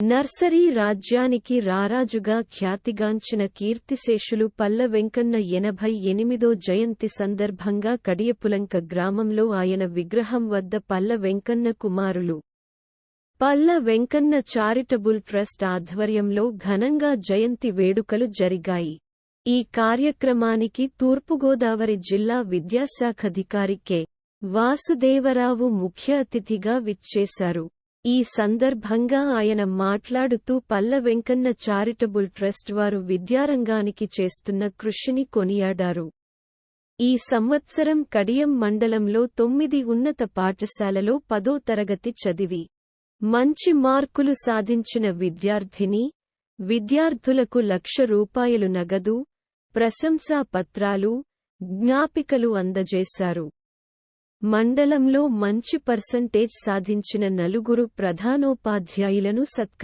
Nursery రాజ్యానికి రారాజుగా ఖ్యాతిగాంచిన కీర్తిశేషులు పల్ల వెంకన్న 88వ జయంతి సందర్భంగా కడియపులంక గ్రామంలో ఆయన విగ్రహం వద్ద పల్ల వెంకన్న కుమారులు పల్ల వెంకన్న చారిటబుల్ ట్రస్ట్ ఆధ్వర్యంలో ఘనంగా జయంతి వేడుకలు జరిగాయి. ఈ కార్యక్రమానికి తూర్పుగోదావరి జిల్లా విద్యాశాఖాధికారి కె. వాసుదేవరావు ముఖ్య అతిథిగా విచ్చేశారు. ఈ సందర్భంగా ఆయన మాట్లాడుతూ పల్ల వెంకన్న చారిటబుల్ ట్రస్ట్ వారు విద్యారంగానికి చేస్తున్న కృషిని కొనియాడారు. ఈ సంవత్సరం కడియం మండలంలో 9 ఉన్నత పాఠశాలలో 10వ తరగతి చదివి మంచి మార్కులు సాధించిన విద్యార్థులకు ₹1,00,000 నగదు, ప్రశంసా పత్రాలు, జ్ఞాపికలు అందజేశారు. మండలంలో మంచి పర్సంటేజ్ సాధించిన 4 ప్రధానోపాధ్యాయులను సత్కరించారు.